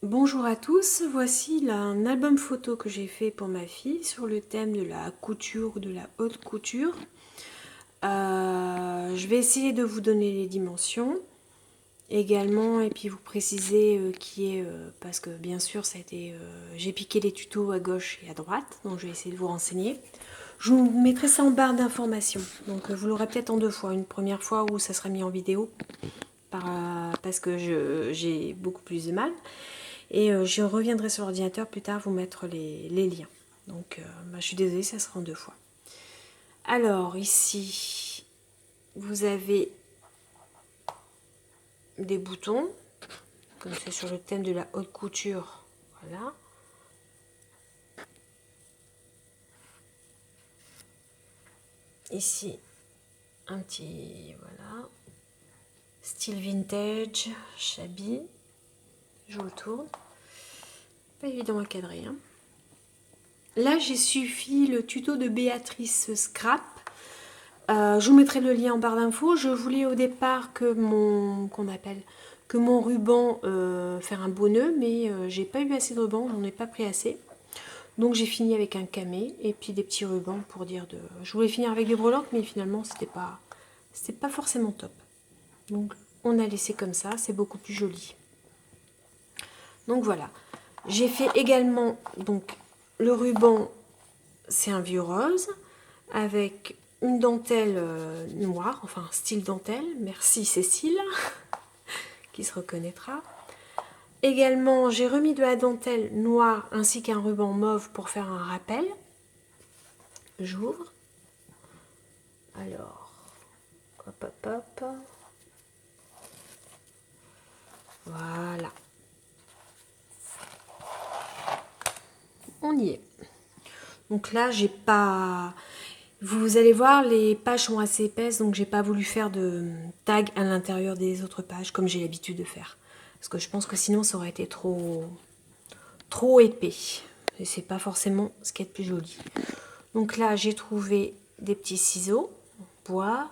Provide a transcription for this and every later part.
Bonjour à tous, voici là un album photo que j'ai fait pour ma fille sur le thème de la couture ou de la haute couture. Je vais essayer de vous donner les dimensions également et puis vous préciser qui est parce que bien sûr ça a été j'ai piqué les tutos à gauche et à droite, donc je vais essayer de vous renseigner. Je vous mettrai ça en barre d'informations, donc vous l'aurez peut-être en deux fois, une première fois où ça sera mis en vidéo parce que j'ai beaucoup plus de mal. Et je reviendrai sur l'ordinateur plus tard vous mettre les liens. Donc je suis désolée, ça sera en deux fois. Alors ici, vous avez des boutons, comme c'est sur le thème de la haute couture. Voilà. Ici, un petit, voilà, style vintage, shabby. Je retourne. Pas évident à cadrer. Hein. Là, j'ai suffi le tuto de Béatrice Scrap. Je vous mettrai le lien en barre d'infos. Je voulais au départ que mon ruban faire un beau nœud, mais j'ai pas eu assez de ruban, j'en ai pas pris assez. Donc j'ai fini avec un camé et puis des petits rubans pour dire de. Je voulais finir avec des breloques, mais finalement c'était pas forcément top. Donc on a laissé comme ça, c'est beaucoup plus joli. Donc voilà. J'ai fait également donc le ruban, c'est un vieux rose avec une dentelle noire, enfin style dentelle. Merci Cécile, qui se reconnaîtra. Également, j'ai remis de la dentelle noire ainsi qu'un ruban mauve pour faire un rappel. J'ouvre. Alors, hop, hop, hop. Voilà. On y est. Donc là, j'ai pas... Vous allez voir, les pages sont assez épaisses, donc j'ai pas voulu faire de tag à l'intérieur des autres pages, comme j'ai l'habitude de faire. Parce que je pense que sinon, ça aurait été trop épais. Et c'est pas forcément ce qui est le plus joli. Donc là, j'ai trouvé des petits ciseaux, bois.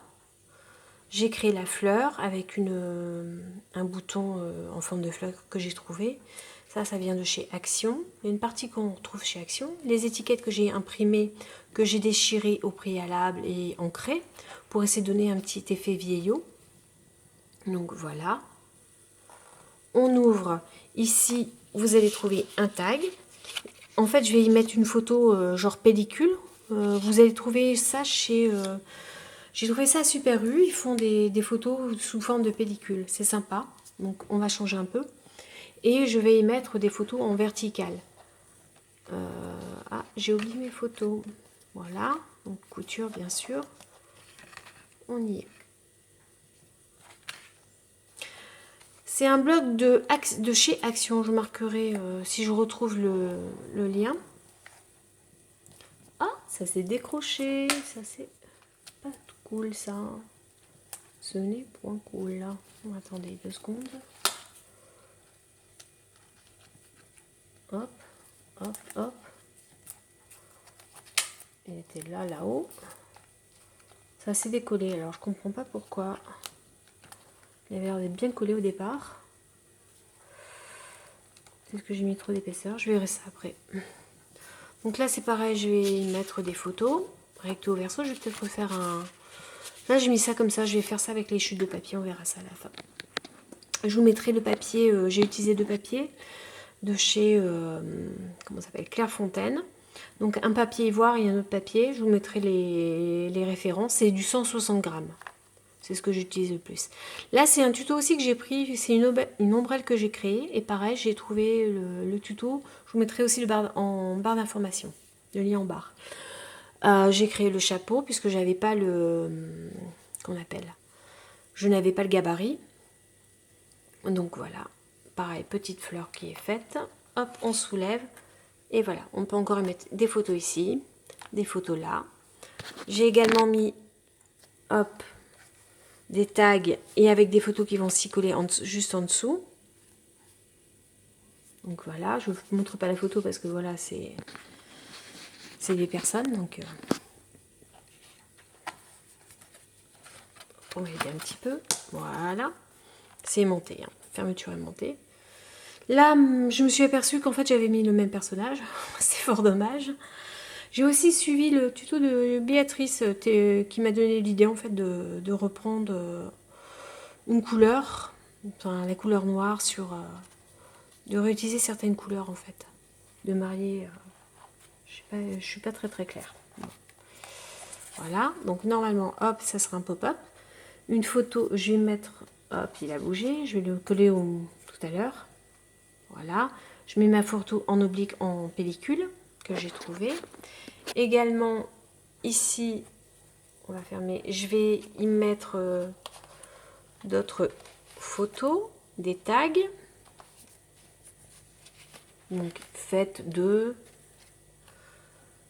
J'ai créé la fleur avec un bouton en forme de fleur que j'ai trouvé. Ça vient de chez Action. Il y a une partie qu'on retrouve chez Action. Les étiquettes que j'ai imprimées, que j'ai déchirées au préalable et ancrées pour essayer de donner un petit effet vieillot. Donc voilà. On ouvre. Ici, vous allez trouver un tag. En fait, je vais y mettre une photo genre pellicule. Vous allez trouver ça chez... j'ai trouvé ça à Super U, ils font des photos sous forme de pellicule, c'est sympa, donc on va changer un peu. Et je vais y mettre des photos en verticale. Ah, j'ai oublié mes photos. Voilà, donc couture bien sûr. On y est. C'est un blog de chez Action, je marquerai si je retrouve le lien. Ah, ça s'est décroché, ça c'est pas tout cool ça. Ce n'est point cool là. Attendez 2 secondes. Hop, hop, hop. Il était là, là-haut. Ça s'est décollé, alors je comprends pas pourquoi. Il avait l'air d'être bien collé au départ. Peut-être que j'ai mis trop d'épaisseur, je verrai ça après. Donc là c'est pareil, je vais y mettre des photos. Recto verso, je vais peut-être refaire un... Là j'ai mis ça comme ça, je vais faire ça avec les chutes de papier, on verra ça à la fin. Je vous mettrai le papier, j'ai utilisé 2 papiers de chez, comment ça s'appelle, Clairefontaine. Donc un papier ivoire et un autre papier, je vous mettrai les références, c'est du 160 grammes. C'est ce que j'utilise le plus. Là, c'est un tuto aussi que j'ai pris. C'est une ombrelle que j'ai créée. Et pareil, j'ai trouvé le tuto. Je vous mettrai aussi en barre d'information. Le lien en barre. J'ai créé le chapeau puisque j'avais pas qu'on appelle. Je n'avais pas le gabarit. Donc voilà. Pareil, petite fleur qui est faite. Hop, on soulève. Et voilà. On peut encore mettre des photos ici. Des photos là. J'ai également mis... Hop, des tags et avec des photos qui vont s'y coller juste en dessous. Donc voilà, je ne vous montre pas la photo parce que voilà, c'est des personnes. Donc on va aider un petit peu. Voilà, c'est monté. Hein. Fermeture est montée. Là, je me suis aperçue qu'en fait, j'avais mis le même personnage. C'est fort dommage. J'ai aussi suivi le tuto de Béatrice qui m'a donné l'idée en fait de reprendre une couleur, enfin la couleur noire de réutiliser certaines couleurs en fait, de marier. Je suis pas très très claire. Bon. Voilà, donc normalement, hop, ça sera un pop-up. Une photo, je vais mettre, hop, il a bougé, je vais le coller tout à l'heure. Voilà, je mets ma photo en oblique en pellicule que j'ai trouvé. Également, ici, on va fermer, je vais y mettre d'autres photos, des tags. Donc, faites de...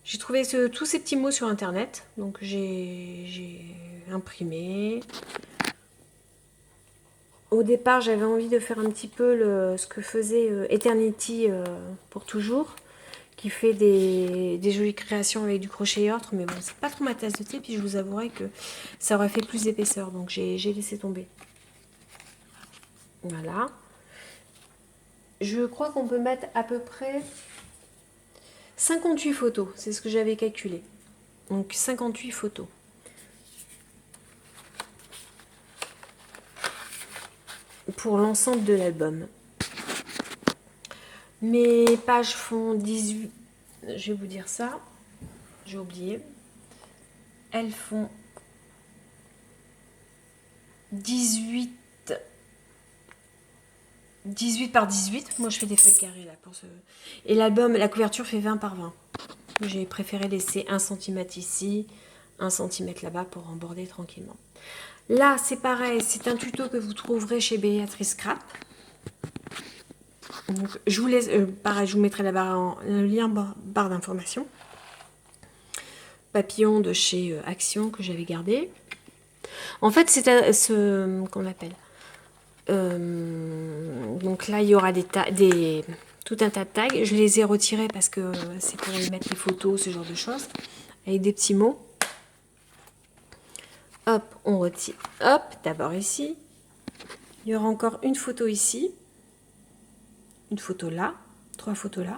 J'ai trouvé tous ces petits mots sur internet, donc j'ai imprimé. Au départ, j'avais envie de faire un petit peu ce que faisait Eternity pour toujours, qui fait des jolies créations avec du crochet et autres, mais bon, c'est pas trop ma tasse de thé, puis je vous avouerai que ça aurait fait plus d'épaisseur, donc j'ai laissé tomber. Voilà. Je crois qu'on peut mettre à peu près 58 photos, c'est ce que j'avais calculé. Donc 58 photos. Pour l'ensemble de l'album. Mes pages font 18... Je vais vous dire ça. J'ai oublié. Elles font 18 par 18. Moi, je fais des feuilles carrées là pour ce... Et l'album, la couverture fait 20 par 20. J'ai préféré laisser 1 cm ici, 1 cm là-bas pour emborder tranquillement. Là, c'est pareil, c'est un tuto que vous trouverez chez Béatrice Scrap. Donc, je vous laisse, pareil, je vous mettrai le lien barre d'information. Papillon de chez Action que j'avais gardé. En fait, c'est ce qu'on appelle. Donc là, il y aura tout un tas de tags. Je les ai retirés parce que c'est pour y mettre les photos, ce genre de choses, avec des petits mots. Hop, on retire. Hop, d'abord ici. Il y aura encore une photo ici. Une photo là. 3 photos là.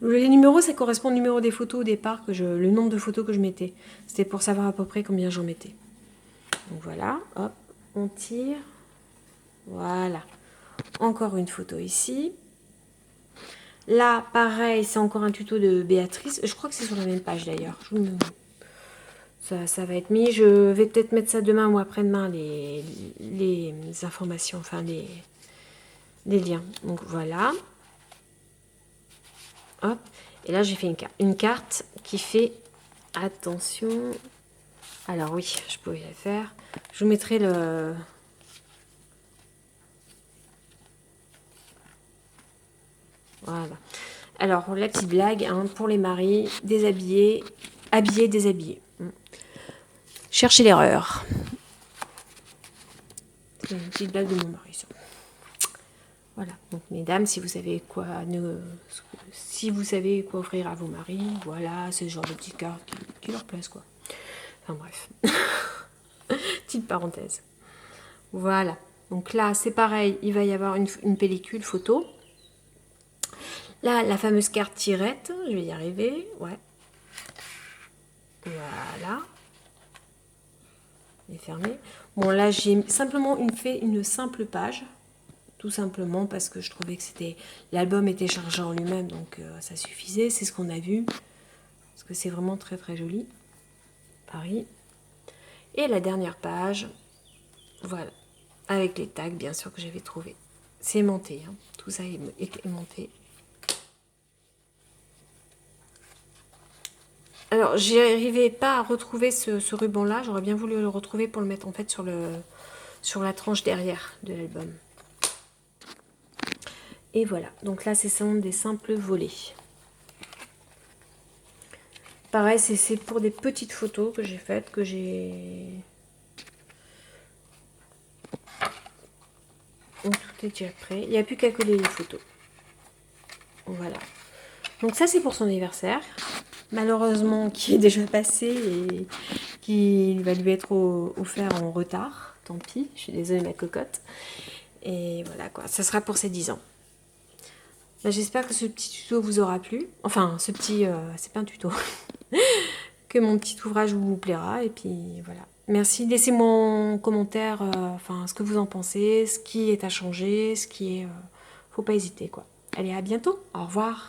Les numéros, ça correspond au numéro des photos au départ, le nombre de photos que je mettais. C'était pour savoir à peu près combien j'en mettais. Donc voilà, hop, on tire. Voilà. Encore une photo ici. Là, pareil, c'est encore un tuto de Béatrice. Je crois que c'est sur la même page d'ailleurs. Ça va être mis. Je vais peut-être mettre ça demain ou après-demain, les informations, enfin les liens. Donc voilà. Hop. Et là, j'ai fait une carte qui fait... Attention. Alors oui, je pouvais la faire. Je vous mettrai le... Voilà. Alors, la petite blague, hein, pour les maris, déshabillés, habillés, déshabillés. Cherchez l'erreur. C'est une petite blague de mon mari, ça. Voilà. Donc, mesdames, si vous savez quoi offrir à vos maris, voilà, c'est ce genre de petites cartes qui leur plaisent, quoi. Enfin, bref. Petite parenthèse. Voilà. Donc là, c'est pareil, il va y avoir une pellicule photo. Là, la fameuse carte tirette, je vais y arriver, ouais. Voilà. Elle est fermée. Bon, là, j'ai simplement fait une simple page, tout simplement parce que je trouvais que l'album était chargé en lui-même, donc ça suffisait. C'est ce qu'on a vu, parce que c'est vraiment très très joli. Paris. Et la dernière page, voilà, avec les tags, bien sûr, que j'avais trouvé. C'est aimanté, hein. Tout ça est aimanté. Alors, j'arrivais pas à retrouver ce ruban-là. J'aurais bien voulu le retrouver pour le mettre en fait sur la tranche derrière de l'album. Et voilà. Donc là, ce sont des simples volets. Pareil, c'est pour des petites photos que j'ai faites, que j'ai... Donc, tout est déjà prêt. Il n'y a plus qu'à coller les photos. Voilà. Donc ça, c'est pour son anniversaire. Malheureusement, qui est déjà passé et qui va lui être offert en retard. Tant pis, je suis désolée ma cocotte. Et voilà quoi, ça sera pour ses 10 ans. Bah, j'espère que ce petit tuto vous aura plu. Enfin, ce petit... c'est pas un tuto. Que mon petit ouvrage vous plaira. Et puis voilà. Merci. Laissez-moi en commentaire enfin, ce que vous en pensez, ce qui est à changer, ce qui est... faut pas hésiter, quoi. Allez, à bientôt. Au revoir.